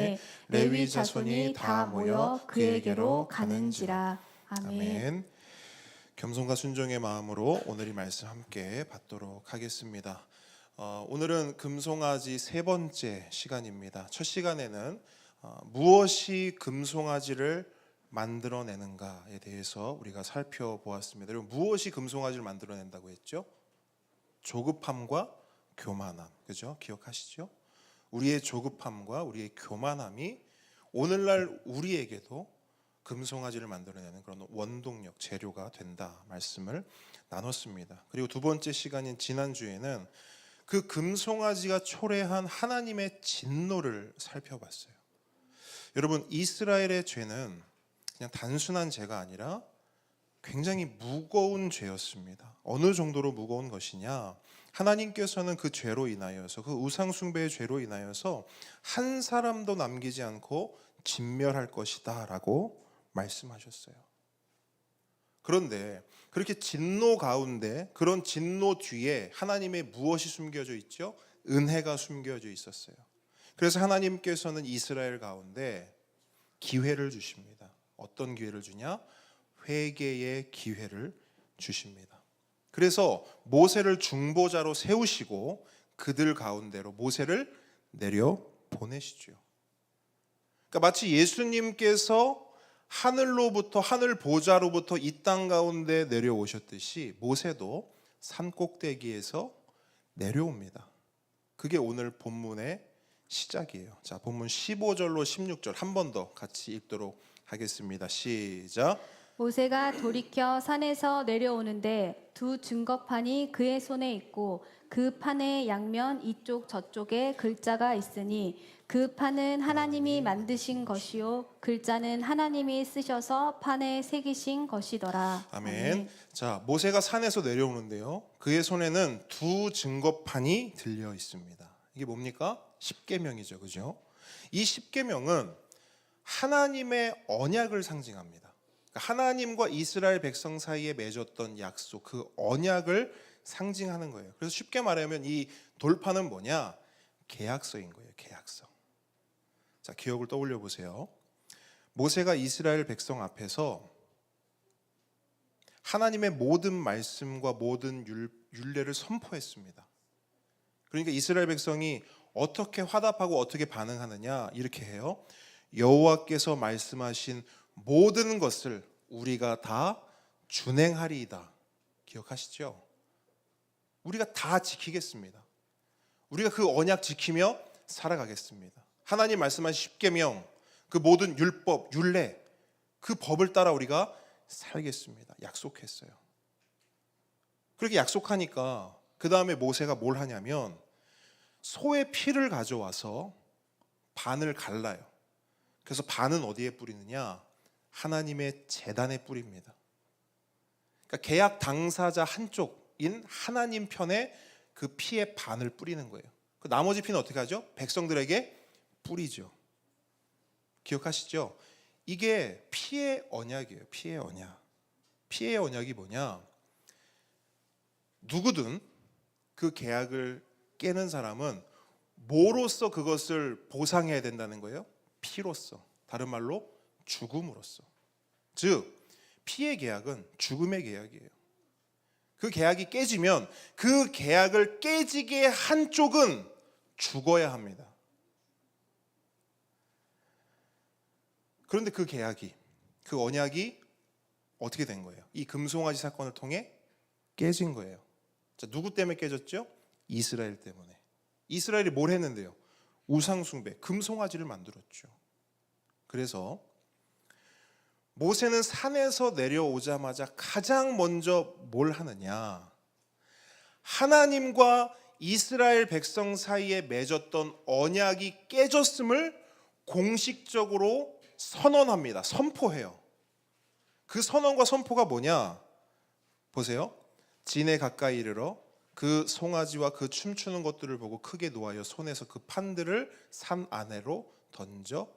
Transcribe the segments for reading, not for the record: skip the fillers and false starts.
때에 레위 자손이 다 모여 그에게로 가는지라. 아멘. 겸손과 순종의 마음으로 오늘 이 말씀 함께 받도록 하겠습니다. 오늘은 금송아지 세 번째 시간입니다. 첫 시간에는 무엇이 금송아지를 만들어내는가에 대해서 우리가 살펴보았습니다. 여러분, 무엇이 금송아지를 만들어낸다고 했죠? 조급함과 교만함, 그죠? 기억하시죠? 우리의 조급함과 우리의 교만함이 오늘날 우리에게도 금송아지를 만들어내는 그런 원동력, 재료가 된다 말씀을 나눴습니다. 그리고 두 번째 시간인 지난주에는 그 금송아지가 초래한 하나님의 진노를 살펴봤어요. 여러분, 이스라엘의 죄는 그냥 단순한 죄가 아니라 굉장히 무거운 죄였습니다. 어느 정도로 무거운 것이냐? 하나님께서는 그 죄로 인하여서, 그 우상 숭배의 죄로 인하여서 한 사람도 남기지 않고 진멸할 것이다 라고 말씀하셨어요. 그런데 그렇게 진노 가운데, 그런 진노 뒤에 하나님의 무엇이 숨겨져 있죠? 은혜가 숨겨져 있었어요. 그래서 하나님께서는 이스라엘 가운데 기회를 주십니다. 어떤 기회를 주냐? 회개의 기회를 주십니다. 그래서 모세를 중보자로 세우시고 그들 가운데로 모세를 내려 보내시죠. 그러니까 마치 예수님께서 하늘로부터, 하늘 보좌로부터 이 땅 가운데 내려오셨듯이 모세도 산 꼭대기에서 내려옵니다. 그게 오늘 본문의 시작이에요. 자, 본문 15절로 16절 한 번 더 같이 읽도록 하겠습니다. 시작. 모세가 돌이켜 산에서 내려오는데 두 증거판이 그의 손에 있고 그 판의 양면 이쪽 저쪽에 글자가 있으니 그 판은 하나님이 만드신 것이요 글자는 하나님이 쓰셔서 판에 새기신 것이더라. 아멘. 자, 모세가 산에서 내려오는데요, 그의 손에는 두 증거판이 들려 있습니다. 이게 뭡니까? 십계명이죠, 그죠? 이 십계명은 하나님의 언약을 상징합니다. 하나님과 이스라엘 백성 사이에 맺었던 약속, 그 언약을 상징하는 거예요. 그래서 쉽게 말하면 이 돌판은 뭐냐? 계약서인 거예요. 계약서. 자, 기억을 떠올려 보세요. 모세가 이스라엘 백성 앞에서 하나님의 모든 말씀과 모든 율례를 선포했습니다. 그러니까 이스라엘 백성이 어떻게 화답하고 어떻게 반응하느냐, 이렇게 해요. 여호와께서 말씀하신 모든 것을 우리가 다 준행하리이다. 기억하시죠? 우리가 다 지키겠습니다. 우리가 그 언약 지키며 살아가겠습니다. 하나님 말씀하신 십계명, 그 모든 율법, 율례, 그 법을 따라 우리가 살겠습니다. 약속했어요. 그렇게 약속하니까 그 다음에 모세가 뭘 하냐면 소의 피를 가져와서 반을 갈라요. 그래서 반은 어디에 뿌리느냐? 하나님의 제단에 뿌립니다. 그러니까 계약 당사자 한쪽인 하나님 편에 그 피의 반을 뿌리는 거예요. 그 나머지 피는 어떻게 하죠? 백성들에게 뿌리죠. 기억하시죠? 이게 피의 언약이에요. 피의 언약. 피의 언약이 뭐냐? 누구든 그 계약을 깨는 사람은 뭐로써 그것을 보상해야 된다는 거예요? 피로써. 다른 말로 죽음으로써. 즉 피의 계약은 죽음의 계약이에요. 그 계약이 깨지면 그 계약을 깨지게 한 쪽은 죽어야 합니다. 그런데 그 계약이, 그 언약이 어떻게 된 거예요? 이 금송아지 사건을 통해 깨진 거예요. 자, 누구 때문에 깨졌죠? 이스라엘 때문에. 이스라엘이 뭘 했는데요? 우상숭배, 금송아지를 만들었죠. 그래서 모세는 산에서 내려오자마자 가장 먼저 뭘 하느냐? 하나님과 이스라엘 백성 사이에 맺었던 언약이 깨졌음을 공식적으로 선언합니다. 선포해요. 그 선언과 선포가 뭐냐? 보세요. 진에 가까이 이르러 그 송아지와 그 춤추는 것들을 보고 크게 노하여 손에서 그 판들을 산 안으로 던져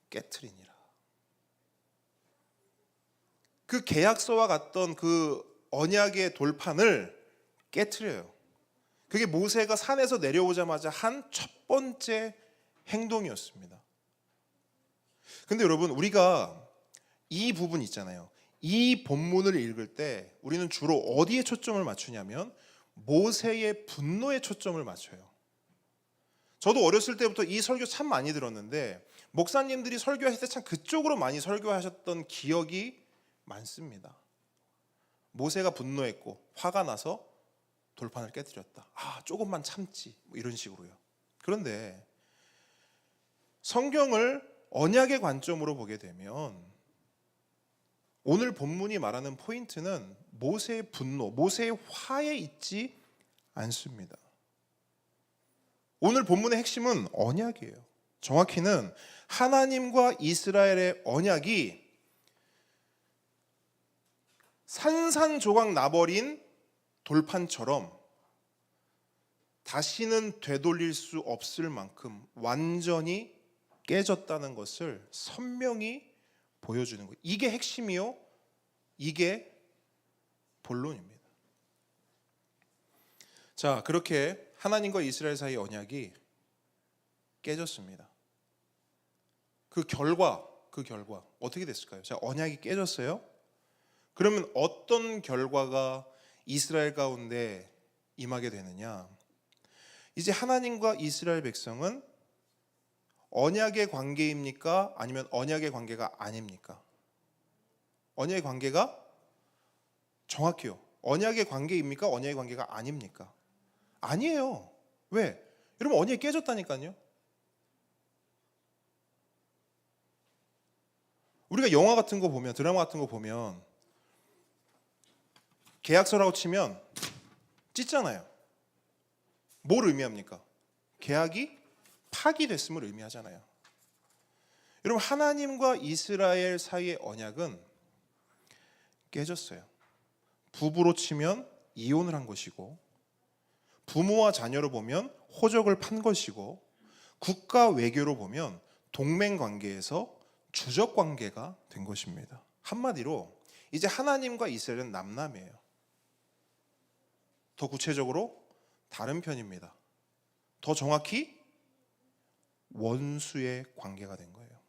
깨트리니라. 그 계약서와 같던 그 언약의 돌판을 깨트려요. 그게 모세가 산에서 내려오자마자 한 첫 번째 행동이었습니다. 근데 여러분, 우리가 이 부분 있잖아요. 이 본문을 읽을 때 우리는 주로 어디에 초점을 맞추냐면 모세의 분노에 초점을 맞춰요. 저도 어렸을 때부터 이 설교 참 많이 들었는데 목사님들이 설교하실 때 참 그쪽으로 많이 설교하셨던 기억이 많습니다. 모세가 분노했고 화가 나서 돌판을 깨뜨렸다. 조금만 참지, 뭐 이런 식으로요. 그런데 성경을 언약의 관점으로 보게 되면 오늘 본문이 말하는 포인트는 모세의 분노, 모세의 화에 있지 않습니다. 오늘 본문의 핵심은 언약이에요. 정확히는 하나님과 이스라엘의 언약이 산산조각 나버린 돌판처럼 다시는 되돌릴 수 없을 만큼 완전히 깨졌다는 것을 선명히 보여주는 거예요. 이게 핵심이요. 이게 본론입니다. 자, 그렇게 하나님과 이스라엘 사이의 언약이 깨졌습니다. 그 결과 어떻게 됐을까요? 자, 언약이 깨졌어요. 그러면 어떤 결과가 이스라엘 가운데 임하게 되느냐? 이제 하나님과 이스라엘 백성은 언약의 관계입니까? 아니면 언약의 관계가 아닙니까? 언약의 관계가 정확해요. 언약의 관계입니까? 언약의 관계가 아닙니까? 아니에요. 왜? 여러분, 언약이 깨졌다니까요. 우리가 영화 같은 거 보면, 드라마 같은 거 보면 계약서라고 치면 찢잖아요. 뭘 의미합니까? 계약이 파기됐음을 의미하잖아요. 여러분, 하나님과 이스라엘 사이의 언약은 깨졌어요. 부부로 치면 이혼을 한 것이고, 부모와 자녀로 보면 호적을 판 것이고, 국가 외교로 보면 동맹 관계에서 주적 관계가 된 것입니다. 한마디로 이제 하나님과 이스라엘은 남남이에요. 더 구체적으로 다른 편입니다. 더 정확히 원수의 관계가 된 거예요.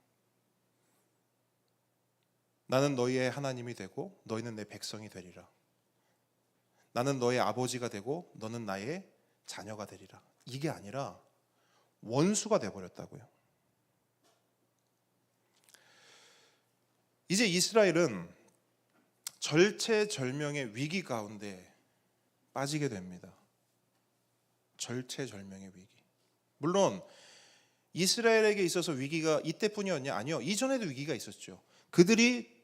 나는 너희의 하나님이 되고 너희는 내 백성이 되리라. 나는 너의 아버지가 되고 너는 나의 자녀가 되리라. 이게 아니라 원수가 되어버렸다고요. 이제 이스라엘은 절체절명의 위기 가운데 빠지게 됩니다. 절체절명의 위기. 물론 이스라엘에게 있어서 위기가 이때뿐이었냐? 아니요. 이전에도 위기가 있었죠. 그들이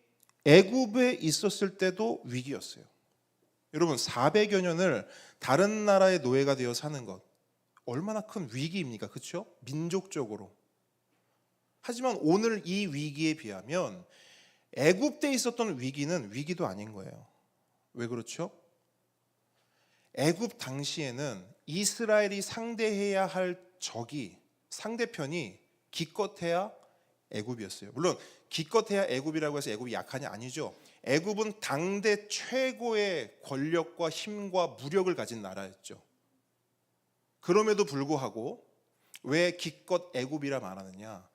애굽에 있었을 때도 위기였어요. 여러분, 400여 년을 다른 나라의 노예가 되어 사는 것 얼마나 큰 위기입니까? 그렇죠? 민족적으로. 하지만 오늘 이 위기에 비하면 애굽 때 있었던 위기는 위기도 아닌 거예요. 왜 그렇죠? 애굽 당시에는 이스라엘이 상대해야 할 적이, 상대편이 기껏해야 애굽이었어요. 물론 기껏해야 애굽이라고 해서 애굽이 약하냐? 아니죠. 애굽은 당대 최고의 권력과 힘과 무력을 가진 나라였죠. 그럼에도 불구하고 왜 기껏 애굽이라 말하느냐?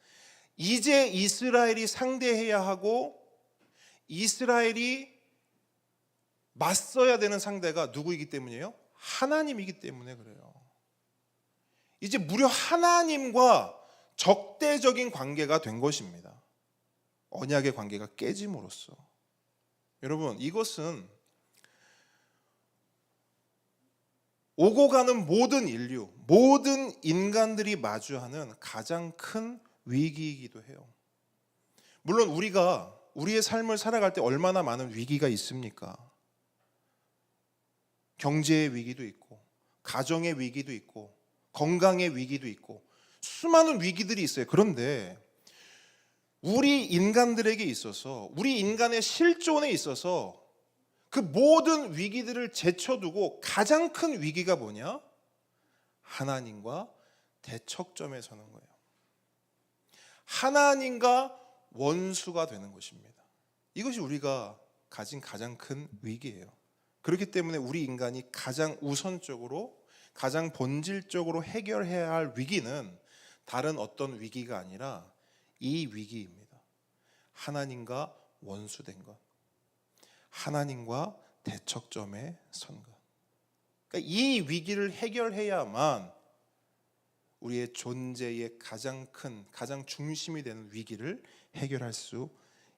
이제 이스라엘이 상대해야 하고 이스라엘이 맞서야 되는 상대가 누구이기 때문이에요? 하나님이기 때문에 그래요. 이제 무려 하나님과 적대적인 관계가 된 것입니다. 언약의 관계가 깨짐으로써. 여러분, 이것은 오고 가는 모든 인류, 모든 인간들이 마주하는 가장 큰 위기이기도 해요. 물론 우리가 우리의 삶을 살아갈 때 얼마나 많은 위기가 있습니까? 경제의 위기도 있고, 가정의 위기도 있고, 건강의 위기도 있고, 수많은 위기들이 있어요. 그런데 우리 인간들에게 있어서, 우리 인간의 실존에 있어서 그 모든 위기들을 제쳐두고 가장 큰 위기가 뭐냐? 하나님과 대척점에 서는 거예요. 하나님과 원수가 되는 것입니다. 이것이 우리가 가진 가장 큰 위기예요. 그렇기 때문에 우리 인간이 가장 우선적으로, 가장 본질적으로 해결해야 할 위기는 다른 어떤 위기가 아니라 이 위기입니다. 하나님과 원수된 것, 하나님과 대척점에 선 것. 그러니까 이 위기를 해결해야만 우리의 존재의 가장 큰, 가장 중심이 되는 위기를 해결할 수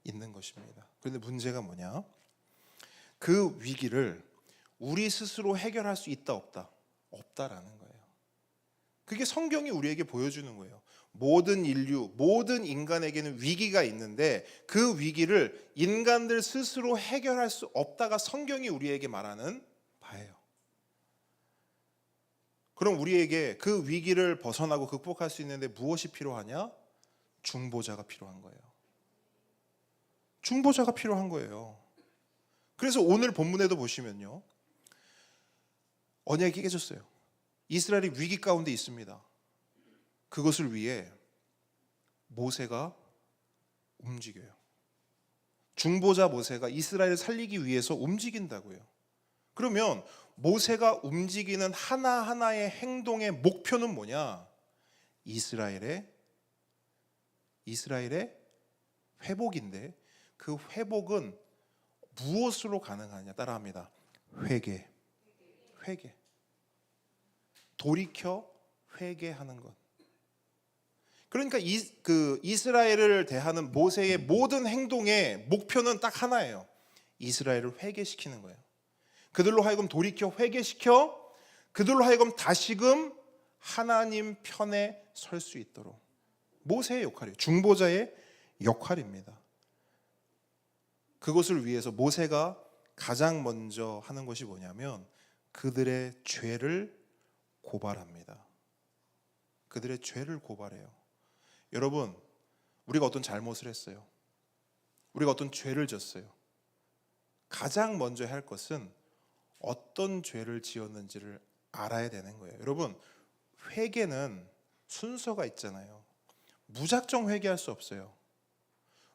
있는 것입니다. 그런데 문제가 뭐냐? 그 위기를 우리 스스로 해결할 수 있다 없다? 없다라는 거예요. 그게 성경이 우리에게 보여주는 거예요. 모든 인류, 모든 인간에게는 위기가 있는데 그 위기를 인간들 스스로 해결할 수 없다가 성경이 우리에게 말하는 바예요. 그럼 우리에게 그 위기를 벗어나고 극복할 수 있는데 무엇이 필요하냐? 중보자가 필요한 거예요. 중보자가 필요한 거예요. 그래서 오늘 본문에도 보시면요, 언약이 깨졌어요. 이스라엘이 위기 가운데 있습니다. 그것을 위해 모세가 움직여요. 중보자 모세가 이스라엘을 살리기 위해서 움직인다고요. 그러면 모세가 움직이는 하나하나의 행동의 목표는 뭐냐? 이스라엘의 회복인데 그 회복은 무엇으로 가능하냐? 따라합니다. 회개. 돌이켜 회개하는 것. 그러니까 이스라엘을 대하는 모세의 모든 행동의 목표는 딱 하나예요. 이스라엘을 회개시키는 거예요. 그들로 하여금 돌이켜 회개시켜 그들로 하여금 다시금 하나님 편에 설 수 있도록. 모세의 역할이에요. 중보자의 역할입니다. 그것을 위해서 모세가 가장 먼저 하는 것이 뭐냐면 그들의 죄를 고발합니다. 그들의 죄를 고발해요. 여러분, 우리가 어떤 잘못을 했어요. 우리가 어떤 죄를 졌어요. 가장 먼저 할 것은 어떤 죄를 지었는지를 알아야 되는 거예요. 여러분, 회개는 순서가 있잖아요. 무작정 회개할 수 없어요.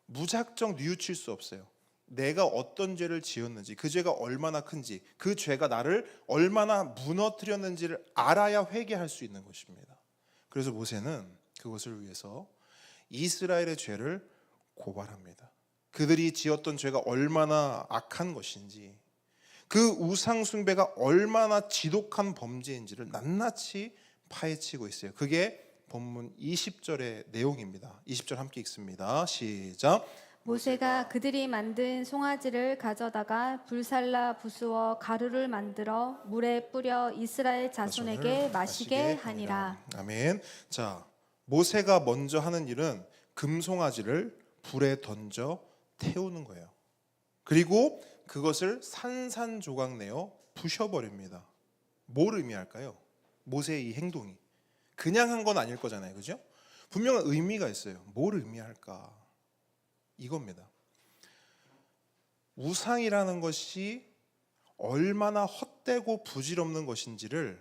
무작정 뉘우칠 수 없어요. 내가 어떤 죄를 지었는지, 그 죄가 얼마나 큰지, 그 죄가 나를 얼마나 무너뜨렸는지를 알아야 회개할 수 있는 것입니다. 그래서 모세는 그것을 위해서 이스라엘의 죄를 고발합니다. 그들이 지었던 죄가 얼마나 악한 것인지, 그 우상 숭배가 얼마나 지독한 범죄인지를 낱낱이 파헤치고 있어요. 그게 본문 20절의 내용입니다. 20절 함께 읽습니다. 시작. 모세가 그들이 만든 송아지를 가져다가 불살라 부수어 가루를 만들어 물에 뿌려 이스라엘 자손에게 마시게 하니라. 아멘. 자, 모세가 먼저 하는 일은 금송아지를 불에 던져 태우는 거예요. 그리고 그것을 산산조각 내어 부셔버립니다. 뭘 의미할까요? 모세의 이 행동이 그냥 한 건 아닐 거잖아요, 그죠? 분명한 의미가 있어요. 뭘 의미할까? 이겁니다. 우상이라는 것이 얼마나 헛되고 부질없는 것인지를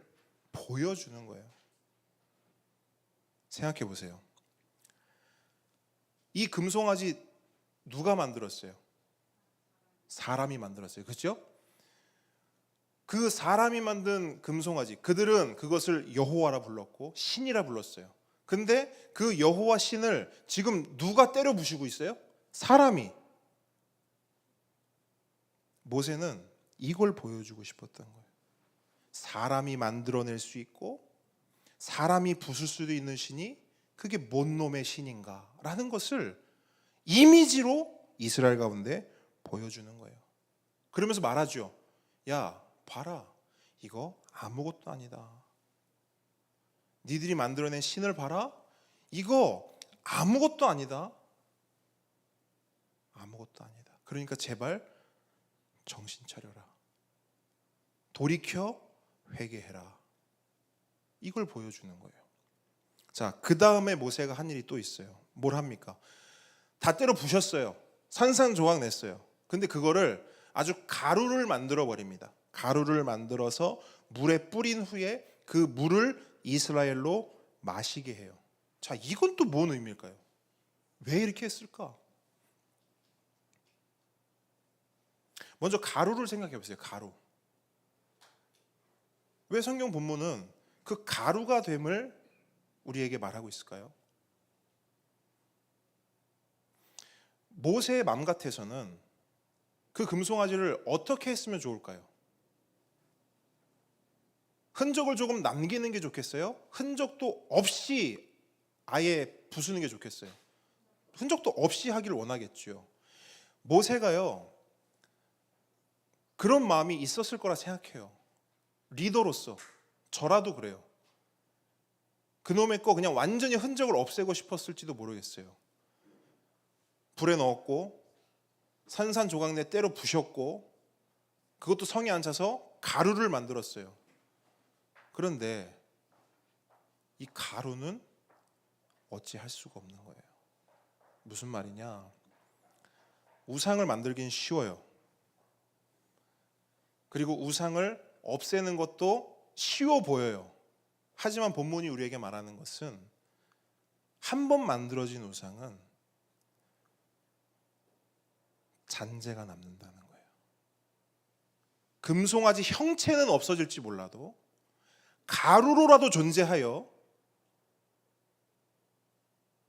보여주는 거예요. 생각해 보세요. 이 금송아지 누가 만들었어요? 사람이 만들었어요. 그렇죠? 그 사람이 만든 금송아지, 그들은 그것을 여호와라 불렀고 신이라 불렀어요. 근데 그 여호와 신을 지금 누가 때려 부수고 있어요? 사람이. 모세는 이걸 보여주고 싶었던 거예요. 사람이 만들어낼 수 있고 사람이 부술 수도 있는 신이 그게 뭔 놈의 신인가 라는 것을 이미지로 이스라엘 가운데 보여주는 거예요. 그러면서 말하죠. 야, 봐라. 이거 아무것도 아니다. 니들이 만들어낸 신을 봐라. 이거 아무것도 아니다. 아무것도 아니다. 그러니까 제발 정신 차려라. 돌이켜 회개해라. 이걸 보여주는 거예요. 자, 그 다음에 모세가 한 일이 또 있어요. 뭘 합니까? 다 때려 부셨어요. 산산조각 냈어요. 근데 그거를 아주 가루를 만들어 버립니다. 가루를 만들어서 물에 뿌린 후에 그 물을 이스라엘로 마시게 해요. 자, 이건 또 뭔 의미일까요? 왜 이렇게 했을까? 먼저 가루를 생각해 보세요. 가루. 왜 성경 본문은 그 가루가 됨을 우리에게 말하고 있을까요? 모세의 마음 같아서는 그 금송아지를 어떻게 했으면 좋을까요? 흔적을 조금 남기는 게 좋겠어요? 흔적도 없이 아예 부수는 게 좋겠어요? 흔적도 없이 하기를 원하겠죠. 모세가요, 그런 마음이 있었을 거라 생각해요. 리더로서 저라도 그래요. 그놈의 거 그냥 완전히 흔적을 없애고 싶었을지도 모르겠어요. 불에 넣었고 산산조각내 때려 부셨고 그것도 성에 앉아서 가루를 만들었어요. 그런데 이 가루는 어찌할 수가 없는 거예요. 무슨 말이냐? 우상을 만들긴 쉬워요. 그리고 우상을 없애는 것도 쉬워 보여요. 하지만 본문이 우리에게 말하는 것은 한 번 만들어진 우상은 잔재가 남는다는 거예요. 금송아지 형체는 없어질지 몰라도 가루로라도 존재하여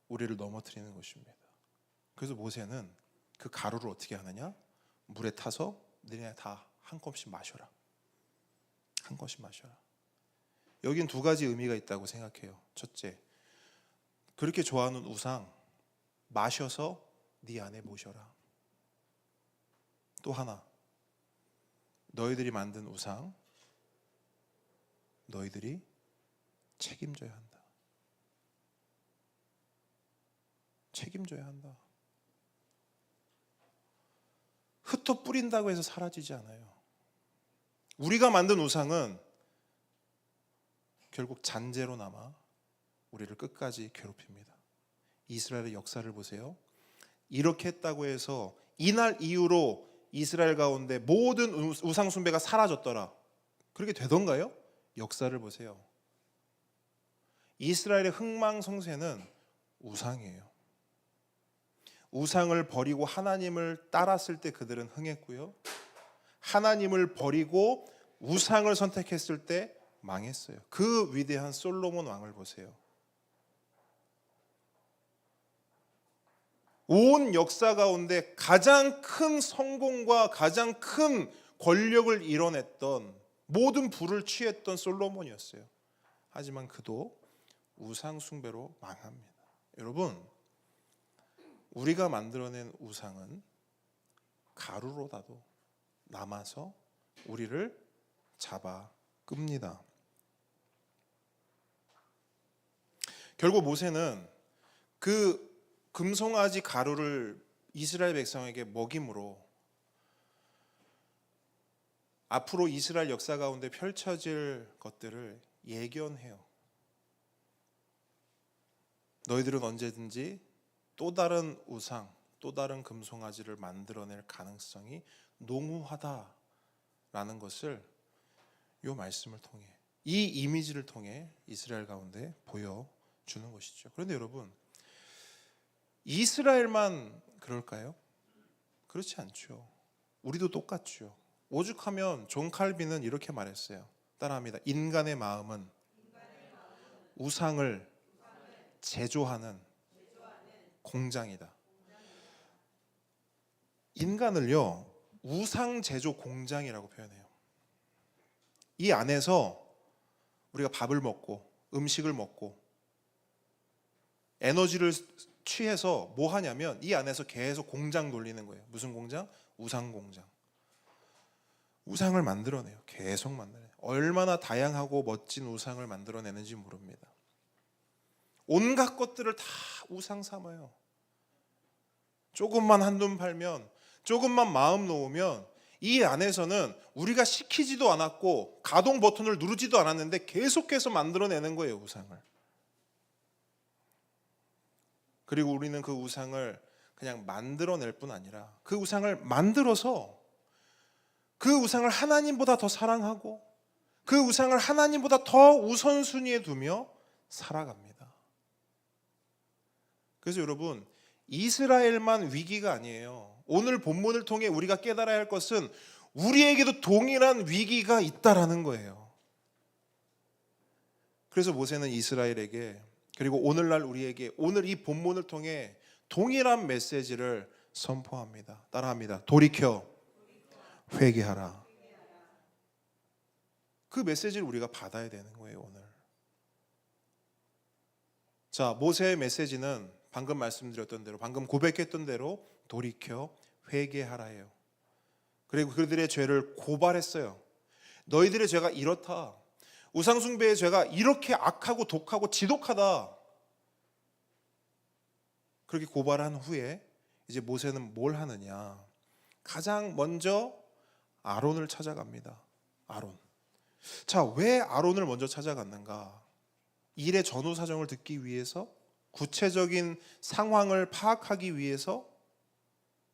우리를 넘어뜨리는 것입니다. 그래서 모세는 그 가루를 어떻게 하느냐? 물에 타서 너네 다 한 컵씩 마셔라. 한 컵씩 마셔라. 여긴 두 가지 의미가 있다고 생각해요. 첫째, 그렇게 좋아하는 우상 마셔서 네 안에 모셔라. 또 하나, 너희들이 만든 우상 너희들이 책임져야 한다. 책임져야 한다. 흩어 뿌린다고 해서 사라지지 않아요. 우리가 만든 우상은 결국 잔재로 남아 우리를 끝까지 괴롭힙니다. 이스라엘의 역사를 보세요. 이렇게 했다고 해서 이날 이후로 이스라엘 가운데 모든 우상 숭배가 사라졌더라. 그렇게 되던가요? 역사를 보세요. 이스라엘의 흥망성쇠는 우상이에요. 우상을 버리고 하나님을 따랐을 때 그들은 흥했고요. 하나님을 버리고 우상을 선택했을 때 망했어요. 그 위대한 솔로몬 왕을 보세요. 온 역사 가운데 가장 큰 성공과 가장 큰 권력을 이뤄냈던 모든 부를 취했던 솔로몬이었어요. 하지만 그도 우상 숭배로 망합니다. 여러분, 우리가 만들어낸 우상은 가루로라도 남아서 우리를 잡아 끕니다. 결국 모세는 그 금송아지 가루를 이스라엘 백성에게 먹임으로 앞으로 이스라엘 역사 가운데 펼쳐질 것들을 예견해요. 너희들은 언제든지 또 다른 우상, 또 다른 금송아지를 만들어낼 가능성이 농후하다라는 것을 이 말씀을 통해, 이 이미지를 통해 이스라엘 가운데 보여주는 것이죠. 그런데 여러분, 이스라엘만 그럴까요? 그렇지 않죠. 우리도 똑같죠. 오죽하면 존 칼빈은 이렇게 말했어요. 따라합니다. 인간의 마음은 우상을 제조하는 공장이다. 인간을요, 우상 제조 공장이라고 표현해요. 이 안에서 우리가 밥을 먹고 음식을 먹고 에너지를 취해서 뭐 하냐면 이 안에서 계속 공장 돌리는 거예요. 무슨 공장? 우상 공장. 우상을 만들어내요. 계속 만들어내요. 얼마나 다양하고 멋진 우상을 만들어내는지 모릅니다. 온갖 것들을 다 우상 삼아요. 조금만 한눈 팔면, 조금만 마음 놓으면 이 안에서는 우리가 시키지도 않았고 가동 버튼을 누르지도 않았는데 계속해서 만들어내는 거예요, 우상을. 그리고 우리는 그 우상을 그냥 만들어낼 뿐 아니라 그 우상을 만들어서 그 우상을 하나님보다 더 사랑하고 그 우상을 하나님보다 더 우선순위에 두며 살아갑니다. 그래서 여러분, 이스라엘만 위기가 아니에요. 오늘 본문을 통해 우리가 깨달아야 할 것은 우리에게도 동일한 위기가 있다라는 거예요. 그래서 모세는 이스라엘에게, 그리고 오늘날 우리에게 오늘 이 본문을 통해 동일한 메시지를 선포합니다. 따라합니다. 돌이켜 회개하라. 그 메시지를 우리가 받아야 되는 거예요, 오늘. 자, 모세의 메시지는 방금 말씀드렸던 대로, 방금 고백했던 대로 돌이켜 회개하라예요. 그리고 그들의 죄를 고발했어요. 너희들의 죄가 이렇다. 우상숭배의 죄가 이렇게 악하고 독하고 지독하다. 그렇게 고발한 후에 이제 모세는 뭘 하느냐? 가장 먼저 아론을 찾아갑니다. 아론. 자, 왜 아론을 먼저 찾아갔는가? 일의 전후 사정을 듣기 위해서? 구체적인 상황을 파악하기 위해서?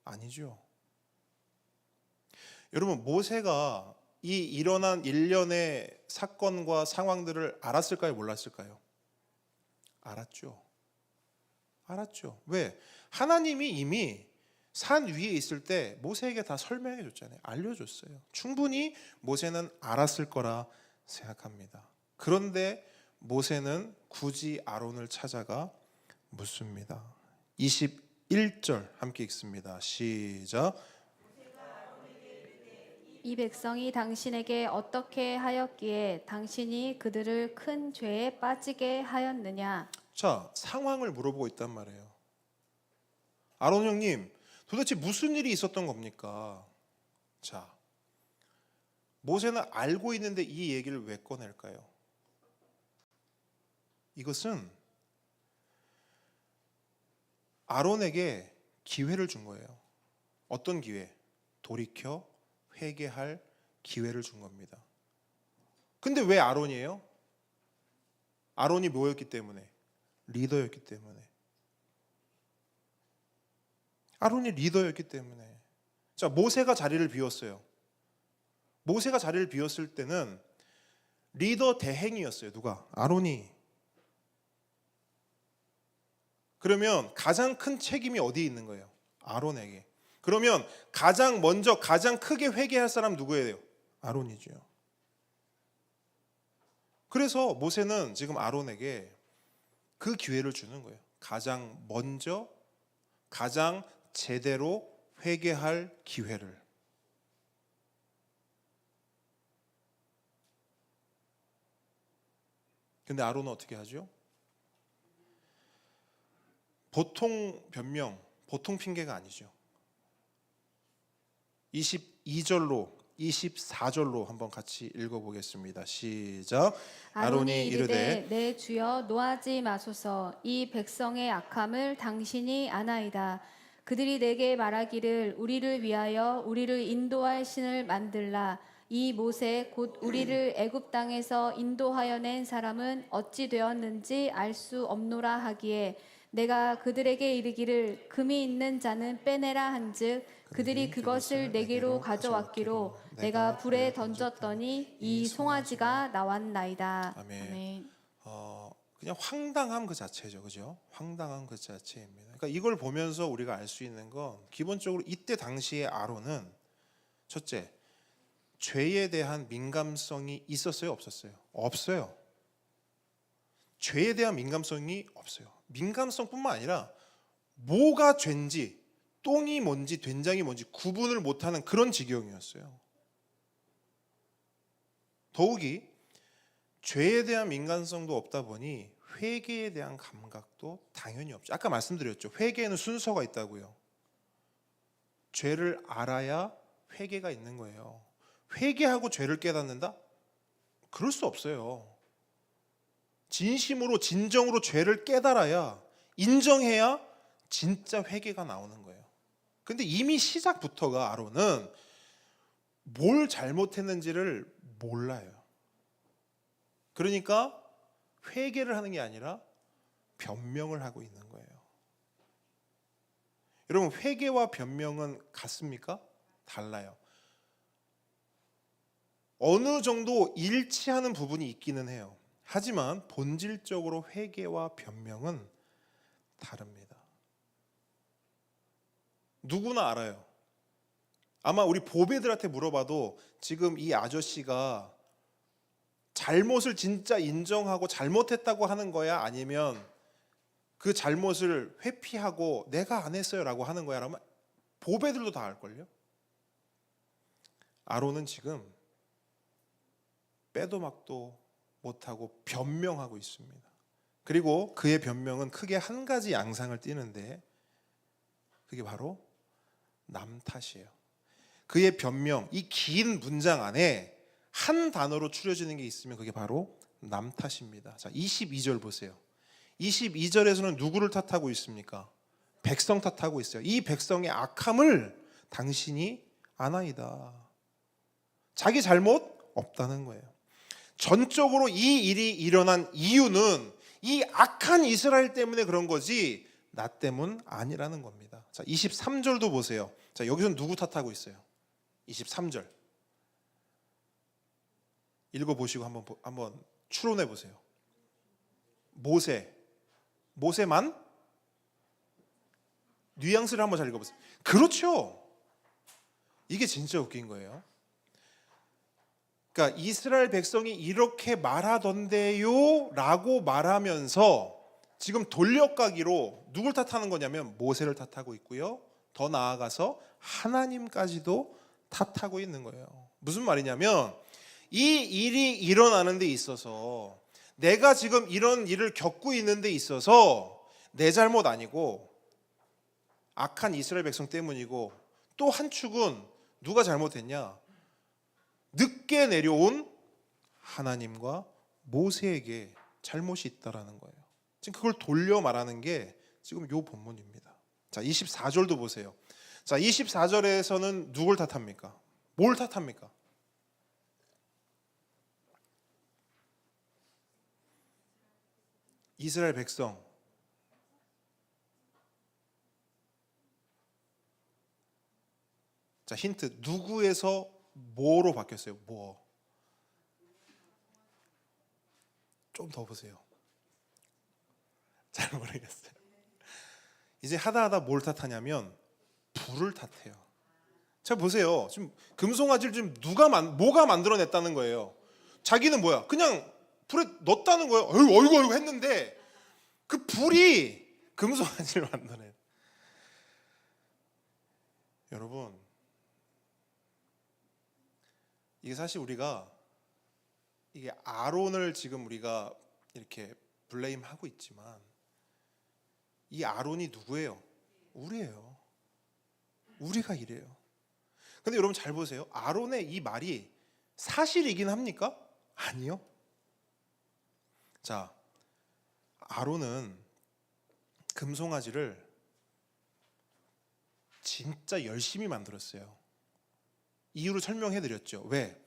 아니죠. 여러분, 모세가 이 일어난 일련의 사건과 상황들을 알았을까요? 몰랐을까요? 알았죠. 알았죠. 왜? 하나님이 이미 산 위에 있을 때 모세에게 다 설명해 줬잖아요. 알려줬어요. 충분히 모세는 알았을 거라 생각합니다. 그런데 모세는 굳이 아론을 찾아가 묻습니다. 21절 함께 읽습니다. 시작. 이 백성이 당신에게 어떻게 하였기에 당신이 그들을 큰 죄에 빠지게 하였느냐? 자, 상황을 물어보고 있단 말이에요. 아론 형님, 도대체 무슨 일이 있었던 겁니까? 자, 모세는 알고 있는데 이 얘기를 왜 꺼낼까요? 이것은 아론에게 기회를 준 거예요. 어떤 기회? 돌이켜 회개할 기회를 준 겁니다. 근데 왜 아론이에요? 아론이 뭐였기 때문에? 리더였기 때문에. 아론이 리더였기 때문에. 자, 모세가 자리를 비웠어요. 모세가 자리를 비웠을 때는 리더 대행이었어요. 누가? 아론이. 그러면 가장 큰 책임이 어디에 있는 거예요? 아론에게. 그러면 가장 먼저 가장 크게 회개할 사람 누구예요? 아론이죠. 그래서 모세는 지금 아론에게 그 기회를 주는 거예요. 가장 먼저 가장 제대로 회개할 기회를. 근데 아론은 어떻게 하죠? 보통 변명, 보통 핑계가 아니죠. 22절로 24절로 한번 같이 읽어보겠습니다. 시작. 아론이 이르되 내 주여 노하지 마소서. 이 백성의 악함을 당신이 아나이다. 그들이 내게 말하기를 우리를 위하여 우리를 인도할 신을 만들라. 이 모세 곧 우리를 애굽 땅에서 인도하여 낸 사람은 어찌 되었는지 알 수 없노라 하기에 내가 그들에게 이르기를 금이 있는 자는 빼내라 한즉 그들이 그것을 내게로 가져왔기로 내가 불에 던졌더니 이 송아지가 나왔나이다. 아멘. 그냥 황당함 그 자체죠, 그죠? 황당함 그 자체입니다. 그러니까 이걸 보면서 우리가 알 수 있는 건 기본적으로 이때 당시에 아론은 첫째, 죄에 대한 민감성이 있었어요, 없었어요? 없어요. 죄에 대한 민감성이 없어요. 민감성뿐만 아니라 뭐가 죄인지, 똥이 뭔지 된장이 뭔지 구분을 못하는 그런 지경이었어요. 더욱이 죄에 대한 민감성도 없다 보니 회개에 대한 감각도 당연히 없죠. 아까 말씀드렸죠. 회개에는 순서가 있다고요. 죄를 알아야 회개가 있는 거예요. 회개하고 죄를 깨닫는다? 그럴 수 없어요. 진심으로 진정으로 죄를 깨달아야, 인정해야 진짜 회개가 나오는 거예요. 근데 이미 시작부터가 아론은 뭘 잘못했는지를 몰라요. 그러니까 회개를 하는 게 아니라 변명을 하고 있는 거예요. 여러분, 회개와 변명은 같습니까? 달라요. 어느 정도 일치하는 부분이 있기는 해요. 하지만 본질적으로 회개와 변명은 다릅니다. 누구나 알아요. 아마 우리 보배들한테 물어봐도 지금 이 아저씨가 잘못을 진짜 인정하고 잘못했다고 하는 거야? 아니면 그 잘못을 회피하고 내가 안 했어요 라고 하는 거야? 라면 보배들도 다 알걸요. 아론은 지금 빼도 막도 못하고 변명하고 있습니다. 그리고 그의 변명은 크게 한 가지 양상을 띠는데 그게 바로 남 탓이에요. 그의 변명, 이 긴 문장 안에 한 단어로 추려지는 게 있으면 그게 바로 남 탓입니다. 자, 22절 보세요. 22절에서는 누구를 탓하고 있습니까? 백성 탓하고 있어요. 이 백성의 악함을 당신이 아나이다. 자기 잘못 없다는 거예요. 전적으로 이 일이 일어난 이유는 이 악한 이스라엘 때문에 그런 거지 나 때문 아니라는 겁니다. 자, 23절도 보세요. 자, 여기서 누구 탓하고 있어요? 23절 읽어보시고 한번 추론해 보세요. 모세만 뉘앙스를 한번 잘 읽어보세요. 그렇죠. 이게 진짜 웃긴 거예요. 그러니까 이스라엘 백성이 이렇게 말하던데요 라고 말하면서 지금 돌려가기로 누굴 탓하는 거냐면 모세를 탓하고 있고요. 더 나아가서 하나님까지도 탓하고 있는 거예요. 무슨 말이냐면 이 일이 일어나는 데 있어서 내가 지금 이런 일을 겪고 있는 데 있어서 내 잘못 아니고 악한 이스라엘 백성 때문이고, 또 한 축은 누가 잘못했냐? 늦게 내려온 하나님과 모세에게 잘못이 있다라는 거예요. 지금 그걸 돌려 말하는 게 지금 요 본문입니다. 자, 24절도 보세요. 자, 24절에서는 누굴 탓합니까? 뭘 탓합니까? 이스라엘 백성. 자, 힌트. 누구에서 뭐로 바뀌었어요? 뭐? 좀 더 보세요. 잘 모르겠어요. 이제 하다 뭘 탓하냐면 불을 탓해요. 자, 보세요. 지금 금송아지를 지금 뭐가 만들어냈다는 거예요. 자기는 뭐야? 그냥 불에 넣었다는 거예요. 어이구 했는데 그 불이 금송아지를 만드네. 여러분, 이게 사실 우리가 이게 아론을 지금 우리가 이렇게 블레임하고 있지만 이 아론이 누구예요? 우리예요. 우리가 이래요. 근데 여러분 잘 보세요. 아론의 이 말이 사실이긴 합니까? 아니요. 자, 아론은 금송아지를 진짜 열심히 만들었어요. 이유를 설명해 드렸죠. 왜?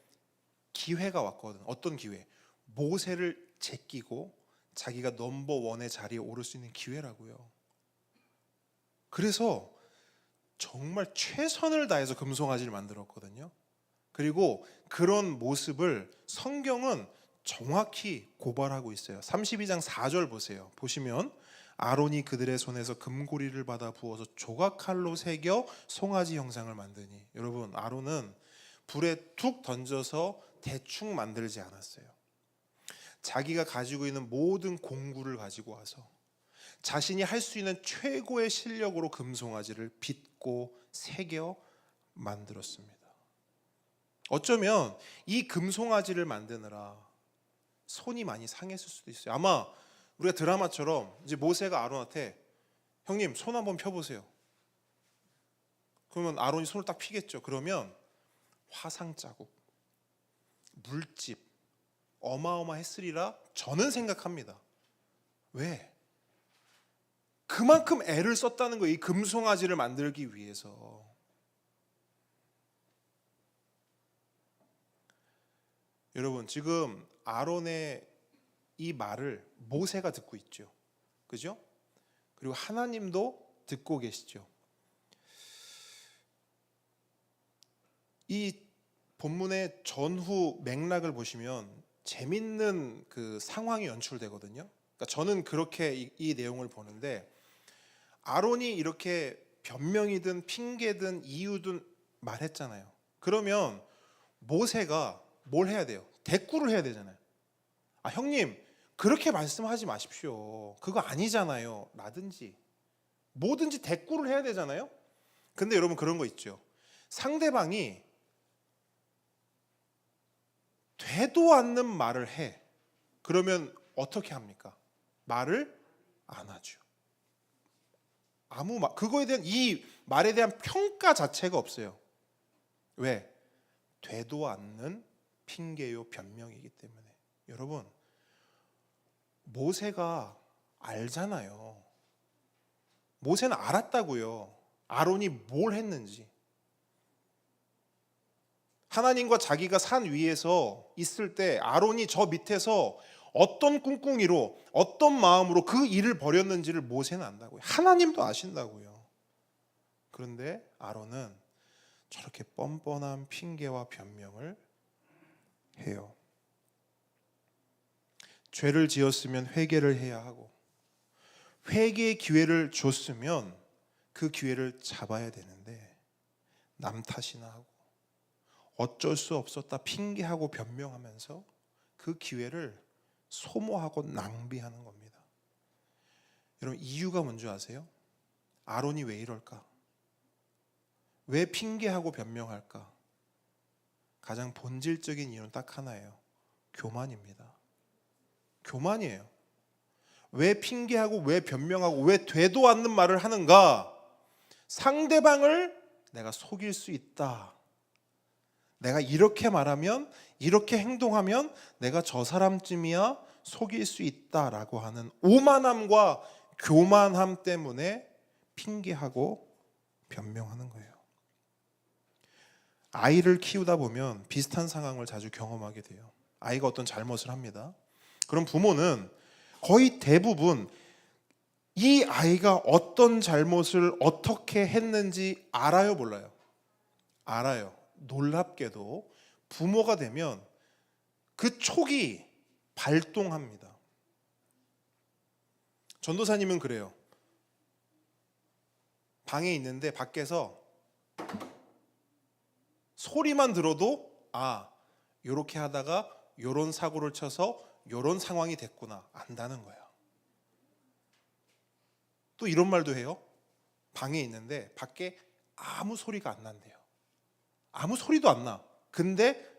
기회가 왔거든. 어떤 기회? 모세를 제끼고 자기가 넘버원의 자리에 오를 수 있는 기회라고요. 그래서 정말 최선을 다해서 금송아지를 만들었거든요. 그리고 그런 모습을 성경은 정확히 고발하고 있어요. 32장 4절 보세요. 보시면 아론이 그들의 손에서 금고리를 받아 부어서 조각칼로 새겨 송아지 형상을 만드니. 여러분, 아론은 불에 툭 던져서 대충 만들지 않았어요. 자기가 가지고 있는 모든 공구를 가지고 와서 자신이 할 수 있는 최고의 실력으로 금송아지를 빚고 새겨 만들었습니다. 어쩌면 이 금송아지를 만드느라 손이 많이 상했을 수도 있어요. 아마 우리가 드라마처럼 이제 모세가 아론한테 형님 손 한번 펴보세요. 그러면 아론이 손을 딱 피겠죠. 그러면 화상 자국, 물집 어마어마했으리라 저는 생각합니다. 왜? 그만큼 애를 썼다는 거예요. 이 금송아지를 만들기 위해서. 여러분, 지금 아론의 이 말을 모세가 듣고 있죠. 그죠? 그리고 하나님도 듣고 계시죠. 이 본문의 전후 맥락을 보시면 재밌는 그 상황이 연출되거든요. 그러니까 저는 그렇게 이 내용을 보는데, 아론이 이렇게 변명이든 핑계든 이유든 말했잖아요. 그러면 모세가 뭘 해야 돼요? 대꾸를 해야 되잖아요. 아, 형님 그렇게 말씀하지 마십시오. 그거 아니잖아요. 라든지 뭐든지 대꾸를 해야 되잖아요. 근데 여러분 그런 거 있죠. 상대방이 되도 않는 말을 해. 그러면 어떻게 합니까? 말을 안 하죠. 그거에 대한 이 말에 대한 평가 자체가 없어요. 왜? 되도 않는 핑계요 변명이기 때문에. 여러분, 모세가 알잖아요. 모세는 알았다고요. 아론이 뭘 했는지. 하나님과 자기가 산 위에서 있을 때 아론이 저 밑에서 어떤 꿍꿍이로 어떤 마음으로 그 일을 벌였는지를 모세는 안다고요. 하나님도 아신다고요. 그런데 아론은 저렇게 뻔뻔한 핑계와 변명을 해요. 죄를 지었으면 회개를 해야 하고 회개의 기회를 줬으면 그 기회를 잡아야 되는데 남 탓이나 하고 어쩔 수 없었다 핑계하고 변명하면서 그 기회를 소모하고 낭비하는 겁니다. 여러분 이유가 뭔지 아세요? 아론이 왜 이럴까? 왜 핑계하고 변명할까? 가장 본질적인 이유는 딱 하나예요. 교만입니다. 교만이에요. 왜 핑계하고 왜 변명하고 왜 되도 않는 말을 하는가? 상대방을 내가 속일 수 있다. 내가 이렇게 말하면 이렇게 행동하면 내가 저 사람쯤이야 속일 수 있다라고 하는 오만함과 교만함 때문에 핑계하고 변명하는 거예요. 아이를 키우다 보면 비슷한 상황을 자주 경험하게 돼요. 아이가 어떤 잘못을 합니다. 그럼 부모는 거의 대부분 이 아이가 어떤 잘못을 어떻게 했는지 알아요, 몰라요? 알아요. 놀랍게도 부모가 되면 그 촉이 발동합니다. 전도사님은 그래요. 방에 있는데 밖에서 소리만 들어도 요렇게 하다가 요런 사고를 쳐서 요런 상황이 됐구나 안다는 거예요. 또 이런 말도 해요. 방에 있는데 밖에 아무 소리가 안 난대요. 아무 소리도 안 나. 근데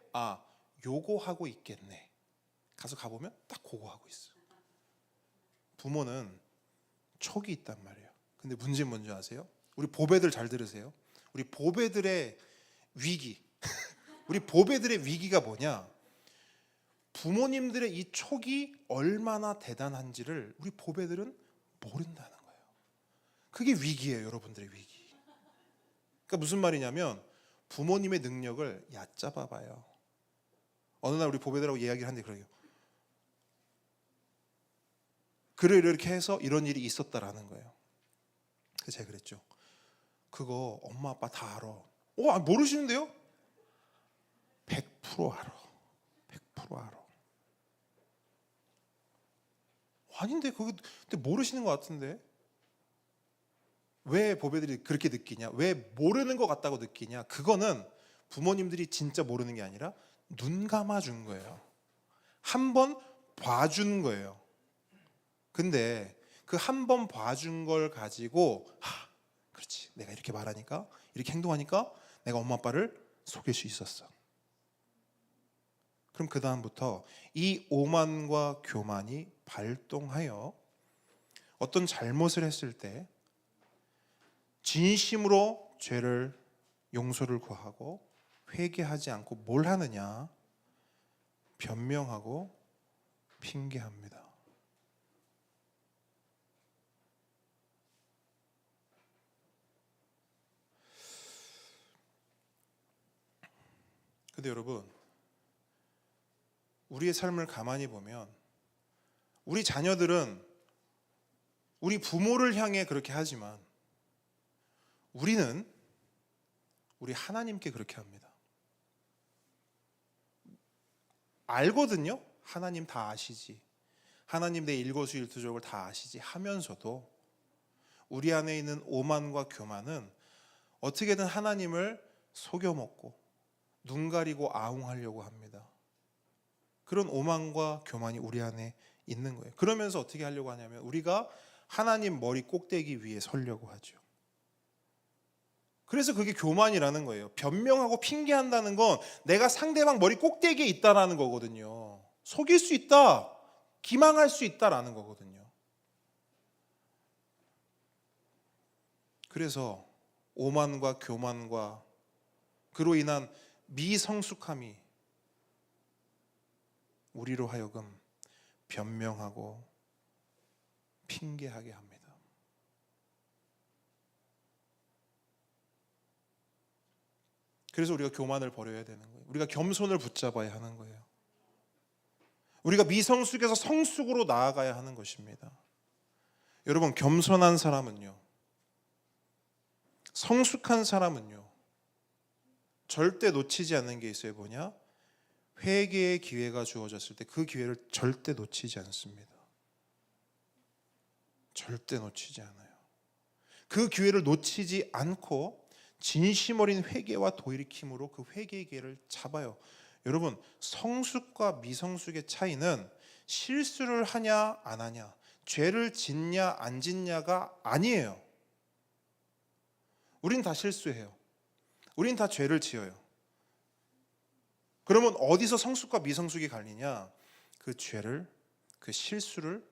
요거 하고 있겠네. 가서 가보면 딱 그거 하고 있어. 부모는 촉이 있단 말이에요. 근데 문제는 뭔지 아세요? 우리 보배들 잘 들으세요. 우리 보배들의 위기 우리 보배들의 위기가 뭐냐? 부모님들의 이 촉이 얼마나 대단한지를 우리 보배들은 모른다는 거예요. 그게 위기예요, 여러분들의 위기. 그러니까 무슨 말이냐면 부모님의 능력을 얕잡아 봐요. 어느 날 우리 보배들하고 이야기를 하는데 그래요. 그래 이렇게 해서 이런 일이 있었다라는 거예요. 그래서 제가 그랬죠. 그거 엄마 아빠 다 알아. 모르시는데요? 100% 알아. 100% 알아. 아닌데 그거 근데 모르시는 것 같은데. 왜 보배들이 그렇게 느끼냐? 왜 모르는 것 같다고 느끼냐? 그거는 부모님들이 진짜 모르는 게 아니라 눈 감아준 거예요. 한 번 봐준 거예요. 근데 그 한 번 봐준 걸 가지고 그렇지. 내가 이렇게 말하니까 이렇게 행동하니까 내가 엄마 아빠를 속일 수 있었어. 그럼 그 다음부터 이 오만과 교만이 발동하여 어떤 잘못을 했을 때 진심으로 죄를 용서를 구하고 회개하지 않고 뭘 하느냐? 변명하고 핑계합니다. 근데 여러분, 우리의 삶을 가만히 보면 우리 자녀들은 우리 부모를 향해 그렇게 하지만 우리는 우리 하나님께 그렇게 합니다. 알거든요. 하나님 다 아시지. 하나님 내 일거수일투족을 다 아시지 하면서도 우리 안에 있는 오만과 교만은 어떻게든 하나님을 속여먹고 눈 가리고 아웅하려고 합니다. 그런 오만과 교만이 우리 안에 있는 거예요. 그러면서 어떻게 하려고 하냐면 우리가 하나님 머리 꼭대기 위에 서려고 하죠. 그래서 그게 교만이라는 거예요. 변명하고 핑계한다는 건 내가 상대방 머리 꼭대기에 있다라는 거거든요. 속일 수 있다, 기망할 수 있다라는 거거든요. 그래서 오만과 교만과 그로 인한 미성숙함이 우리로 하여금 변명하고 핑계하게 합니다. 그래서 우리가 교만을 버려야 되는 거예요. 우리가 겸손을 붙잡아야 하는 거예요. 우리가 미성숙에서 성숙으로 나아가야 하는 것입니다. 여러분, 겸손한 사람은요, 성숙한 사람은요, 절대 놓치지 않는 게 있어요. 뭐냐? 회개의 기회가 주어졌을 때 그 기회를 절대 놓치지 않습니다. 절대 놓치지 않아요. 그 기회를 놓치지 않고 진심 어린 회개와 돌이킴으로 그 회개의 기회를 잡아요. 여러분, 성숙과 미성숙의 차이는 실수를 하냐 안 하냐, 죄를 짓냐 안 짓냐가 아니에요. 우린 다 실수해요. 우린 다 죄를 지어요. 그러면 어디서 성숙과 미성숙이 갈리냐? 그 죄를, 그 실수를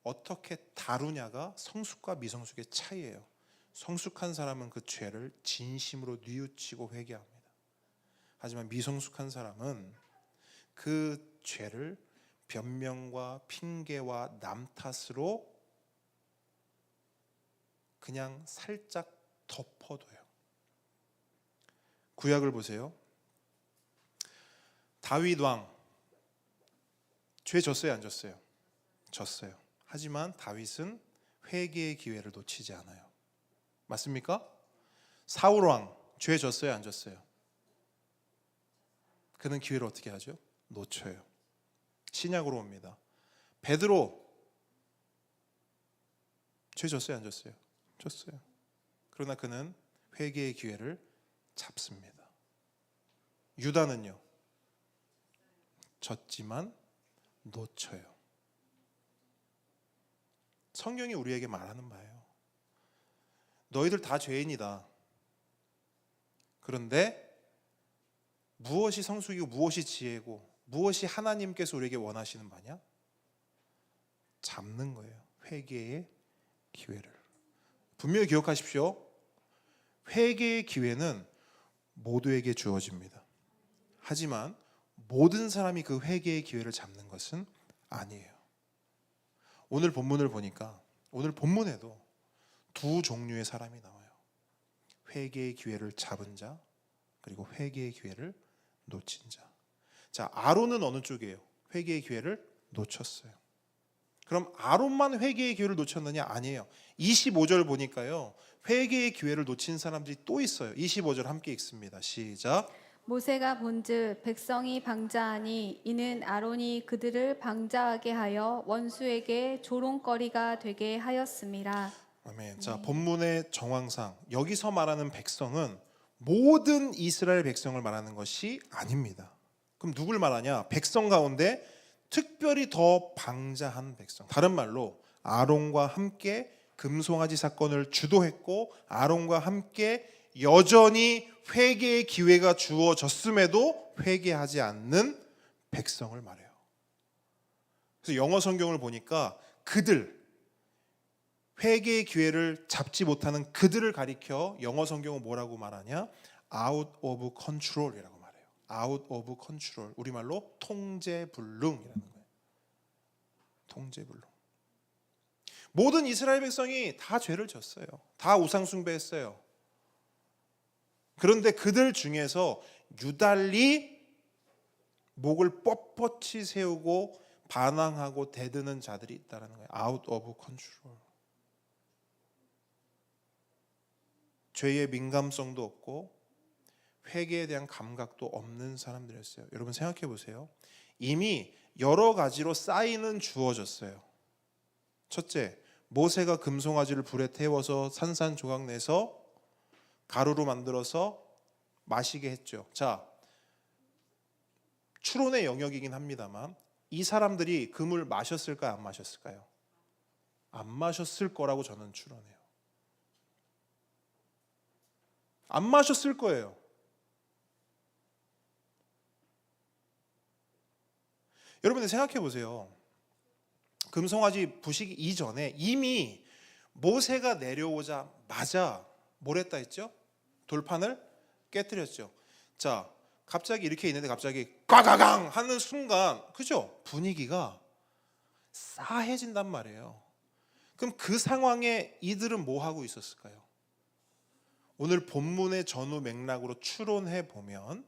어떻게 다루냐가 성숙과 미성숙의 차이예요. 성숙한 사람은 그 죄를 진심으로 뉘우치고 회개합니다. 하지만 미성숙한 사람은 그 죄를 변명과 핑계와 남 탓으로 그냥 살짝 덮어둬요. 구약을 보세요. 다윗 왕 죄 졌어요, 안 졌어요? 졌어요. 하지만 다윗은 회개의 기회를 놓치지 않아요. 맞습니까? 사울 왕 죄 졌어요, 안 졌어요? 그는 기회를 어떻게 하죠? 놓쳐요. 신약으로 옵니다. 베드로 죄 졌어요, 안 졌어요? 졌어요. 그러나 그는 회개의 기회를 잡습니다. 유다는요, 졌지만 놓쳐요. 성경이 우리에게 말하는 바예요. 너희들 다 죄인이다. 그런데 무엇이 성숙이고 무엇이 지혜고 무엇이 하나님께서 우리에게 원하시는 바냐? 잡는 거예요. 회개의 기회를. 분명히 기억하십시오. 회개의 기회는 모두에게 주어집니다. 하지만 모든 사람이 그 회개의 기회를 잡는 것은 아니에요. 오늘 본문을 보니까 오늘 본문에도 두 종류의 사람이 나와요. 회개의 기회를 잡은 자, 그리고 회개의 기회를 놓친 자. 자, 아론은 어느 쪽이에요? 회개의 기회를 놓쳤어요. 그럼 아론만 회개의 기회를 놓쳤느냐? 아니에요. 25절 보니까요, 회개의 기회를 놓친 사람들이 또 있어요. 25절 함께 읽습니다. 시작. 모세가 본즉 백성이 방자하니 이는 아론이 그들을 방자하게 하여 원수에게 조롱거리가 되게 하였음이라. 아멘. 자, 본문의 정황상 여기서 말하는 백성은 모든 이스라엘 백성을 말하는 것이 아닙니다. 그럼 누굴 말하냐? 백성 가운데 특별히 더 방자한 백성. 다른 말로 아론과 함께 금송아지 사건을 주도했고 아론과 함께 여전히 회개의 기회가 주어졌음에도 회개하지 않는 백성을 말해요. 그래서 영어 성경을 보니까 그들, 회개의 기회를 잡지 못하는 그들을 가리켜 영어 성경은 뭐라고 말하냐? out of control이라고 말해요. out of control. 우리말로 통제불능이라는 거예요. 통제불능. 모든 이스라엘 백성이 다 죄를 졌어요. 다 우상 숭배했어요. 그런데 그들 중에서 유달리 목을 뻣뻣이 세우고 반항하고 대드는 자들이 있다는 거예요. out of control. 죄의 민감성도 없고 회개에 대한 감각도 없는 사람들이었어요. 여러분 생각해 보세요. 이미 여러 가지로 쌓이는 주어졌어요. 첫째, 모세가 금송아지를 불에 태워서 산산조각 내서 가루로 만들어서 마시게 했죠. 자, 추론의 영역이긴 합니다만 이 사람들이 그 물 마셨을까요? 안 마셨을까요? 안 마셨을 거라고 저는 추론해요. 안 마셨을 거예요. 여러분들 생각해 보세요. 금송아지 부시기 이전에 이미 모세가 내려오자마자 뭘 했다 했죠? 돌판을 깨뜨렸죠. 자, 갑자기 이렇게 있는데 갑자기 꽝꽝꽝 하는 순간, 그죠? 분위기가 싸해진단 말이에요. 그럼 그 상황에 이들은 뭐 하고 있었을까요? 오늘 본문의 전후 맥락으로 추론해 보면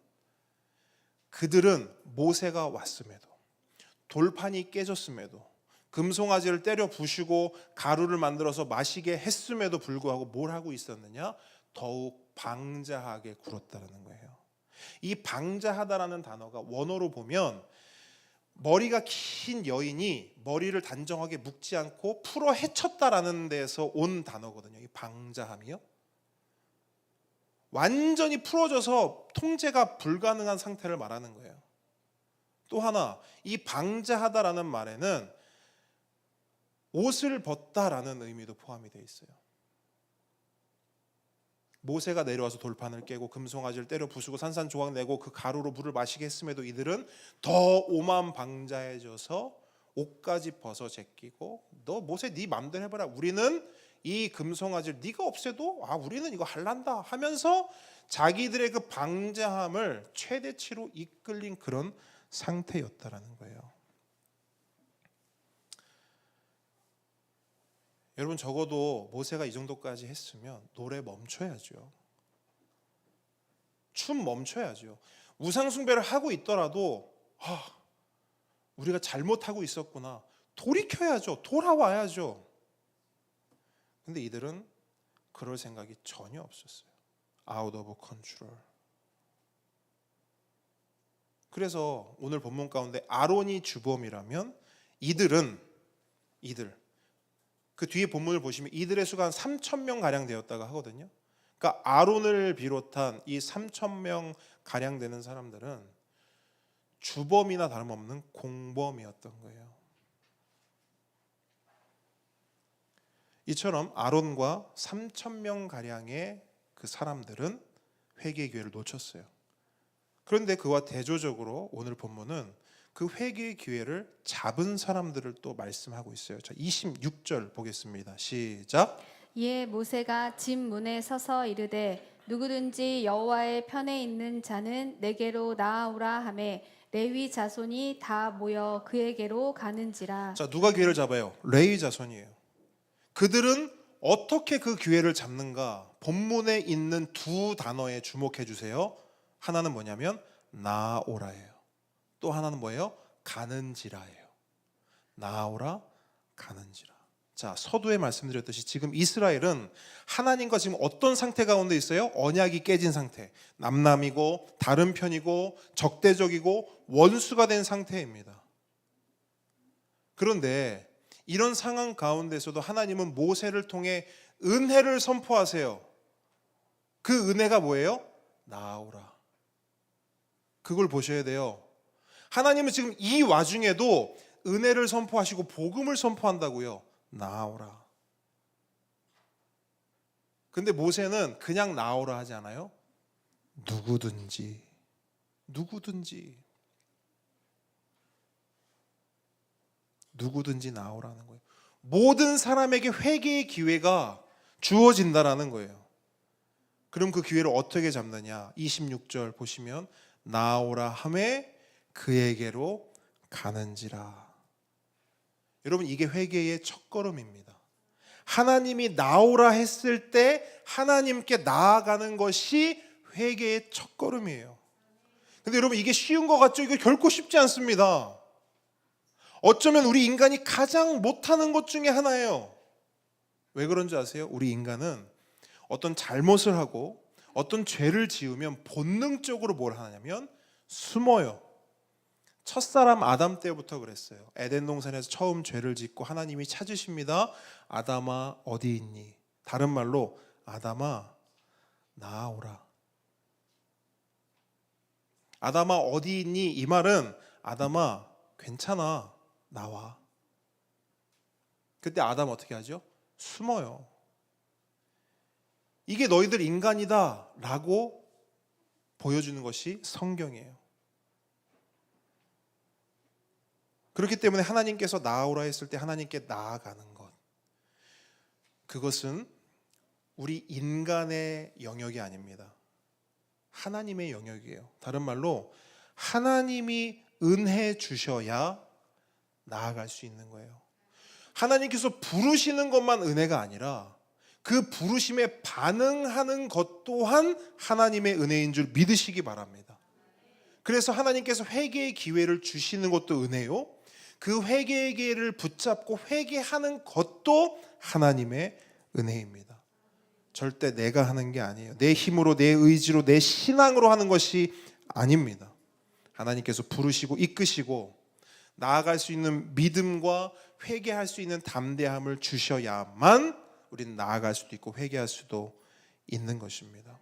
그들은 모세가 왔음에도, 돌판이 깨졌음에도, 금송아지를 때려 부수고 가루를 만들어서 마시게 했음에도 불구하고 뭘 하고 있었느냐? 더욱 방자하게 굴었다는 거예요. 이 방자하다라는 단어가 원어로 보면 머리가 긴 여인이 머리를 단정하게 묶지 않고 풀어 헤쳤다라는 데서 온 단어거든요. 이 방자함이요. 완전히 풀어져서 통제가 불가능한 상태를 말하는 거예요. 또 하나, 이 방자하다라는 말에는 옷을 벗다라는 의미도 포함이 되어 있어요. 모세가 내려와서 돌판을 깨고 금송아지를 때려 부수고 산산조각 내고 그 가루로 물을 마시게 했음에도 이들은 더 오만방자해져서 옷까지 벗어 제끼고, 너 모세 네 맘대로 해봐라, 우리는 이 금송아지를 네가 없애도 우리는 이거 할란다 하면서 자기들의 그 방자함을 최대치로 이끌린 그런 상태였다라는 거예요. 여러분, 적어도 모세가 이 정도까지 했으면 노래 멈춰야죠. 춤 멈춰야죠. 우상 숭배를 하고 있더라도 우리가 잘못하고 있었구나, 돌이켜야죠. 돌아와야죠. 근데 이들은 그럴 생각이 전혀 없었어요. Out of control. 그래서 오늘 본문 가운데 아론이 주범이라면 이들 그 뒤에 본문을 보시면 이들의 수가 한 3,000명 가량 되었다고 하거든요. 그러니까 아론을 비롯한 이 3,000명 가량 되는 사람들은 주범이나 다름없는 공범이었던 거예요. 이처럼 아론과 3,000명 가량의 그 사람들은 회개의 기회를 놓쳤어요. 그런데 그와 대조적으로 오늘 본문은 그 회개의 기회를 잡은 사람들을 또 말씀하고 있어요. 자, 26절 보겠습니다. 시작. 이에 모세가 집 문에 서서 이르되 누구든지 여호와의 편에 있는 자는 내게로 나아오라 하매 레위 자손이 다 모여 그에게로 가는지라. 자, 누가 기회를 잡아요? 레위 자손이에요. 그들은 어떻게 그 기회를 잡는가? 본문에 있는 두 단어에 주목해 주세요. 하나는 뭐냐면 나아오라예요. 또 하나는 뭐예요? 가는지라예요. 나아오라, 가는지라. 자, 서두에 말씀드렸듯이 지금 이스라엘은 하나님과 지금 어떤 상태 가운데 있어요? 언약이 깨진 상태. 남남이고 다른 편이고 적대적이고 원수가 된 상태입니다. 그런데 이런 상황 가운데서도 하나님은 모세를 통해 은혜를 선포하세요. 그 은혜가 뭐예요? 나아오라. 그걸 보셔야 돼요. 하나님은 지금 이 와중에도 은혜를 선포하시고 복음을 선포한다고요. 나아오라. 근데 모세는 그냥 나아오라 하지 않아요? 누구든지 나아오라는 거예요. 모든 사람에게 회개의 기회가 주어진다라는 거예요. 그럼 그 기회를 어떻게 잡느냐? 26절 보시면 나아오라 하매 그에게로 가는지라. 여러분, 이게 회개의 첫걸음입니다. 하나님이 나오라 했을 때 하나님께 나아가는 것이 회개의 첫걸음이에요. 근데 여러분, 이게 쉬운 것 같죠? 이거 결코 쉽지 않습니다. 어쩌면 우리 인간이 가장 못하는 것 중에 하나예요. 왜 그런지 아세요? 우리 인간은 어떤 잘못을 하고 어떤 죄를 지으면 본능적으로 뭘 하냐면 숨어요. 첫사람 아담 때부터 그랬어요. 에덴 동산에서 처음 죄를 짓고 하나님이 찾으십니다. 아담아 어디 있니? 다른 말로 아담아 나아오라. 아담아 어디 있니? 이 말은 아담아 괜찮아 나와. 그때 아담 어떻게 하죠? 숨어요. 이게 너희들 인간이다 라고 보여주는 것이 성경이에요. 그렇기 때문에 하나님께서 나아오라 했을 때 하나님께 나아가는 것, 그것은 우리 인간의 영역이 아닙니다. 하나님의 영역이에요. 다른 말로 하나님이 은혜 주셔야 나아갈 수 있는 거예요. 하나님께서 부르시는 것만 은혜가 아니라 그 부르심에 반응하는 것 또한 하나님의 은혜인 줄 믿으시기 바랍니다. 그래서 하나님께서 회개의 기회를 주시는 것도 은혜요, 그 회개의 기회를 붙잡고 회개하는 것도 하나님의 은혜입니다. 절대 내가 하는 게 아니에요. 내 힘으로, 내 의지로, 내 신앙으로 하는 것이 아닙니다. 하나님께서 부르시고 이끄시고 나아갈 수 있는 믿음과 회개할 수 있는 담대함을 주셔야만 우리는 나아갈 수도 있고 회개할 수도 있는 것입니다.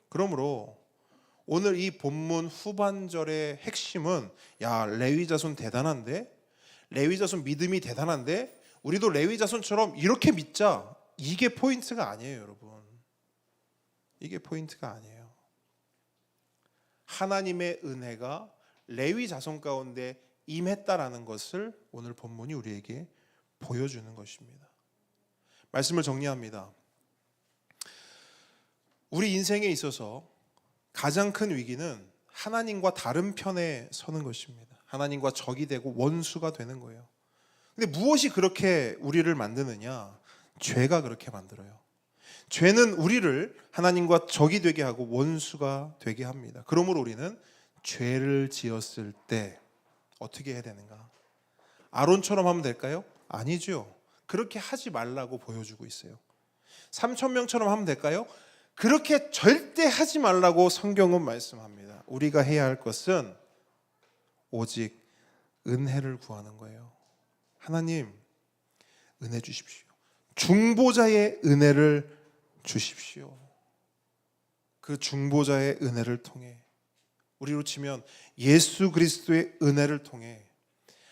그러므로 오늘 이 본문 후반절의 핵심은, 야, 레위 자손 대단한데? 레위 자손 믿음이 대단한데? 우리도 레위 자손처럼 이렇게 믿자. 이게 포인트가 아니에요, 여러분. 이게 포인트가 아니에요. 하나님의 은혜가 레위 자손 가운데 임했다라는 것을 오늘 본문이 우리에게 보여주는 것입니다. 말씀을 정리합니다. 우리 인생에 있어서 가장 큰 위기는 하나님과 다른 편에 서는 것입니다. 하나님과 적이 되고 원수가 되는 거예요. 근데 무엇이 그렇게 우리를 만드느냐? 죄가 그렇게 만들어요. 죄는 우리를 하나님과 적이 되게 하고 원수가 되게 합니다. 그러므로 우리는 죄를 지었을 때 어떻게 해야 되는가? 아론처럼 하면 될까요? 아니죠. 그렇게 하지 말라고 보여주고 있어요. 3,000명처럼 하면 될까요? 그렇게 절대 하지 말라고 성경은 말씀합니다. 우리가 해야 할 것은 오직 은혜를 구하는 거예요. 하나님, 은혜 주십시오. 중보자의 은혜를 주십시오. 그 중보자의 은혜를 통해, 우리로 치면 예수 그리스도의 은혜를 통해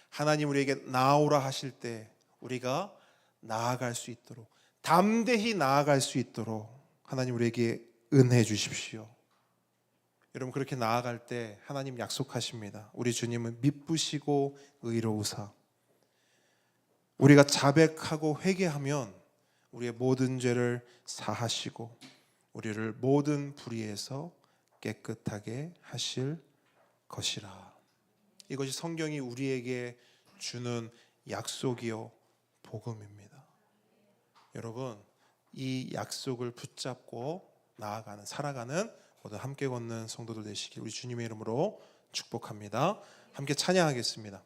하나님 우리에게 나아오라 하실 때 우리가 나아갈 수 있도록, 담대히 나아갈 수 있도록 하나님 우리에게 은혜 주십시오. 여러분, 그렇게 나아갈 때 하나님 약속하십니다. 우리 주님은 미쁘시고 의로우사, 우리가 자백하고 회개하면 우리의 모든 죄를 사하시고 우리를 모든 불의에서 깨끗하게 하실 것이라. 이것이 성경이 우리에게 주는 약속이요 복음입니다. 여러분, 이 약속을 붙잡고 나아가는, 살아가는 모두 함께 걷는 성도들 되시길 우리 주님의 이름으로 축복합니다. 함께 찬양하겠습니다.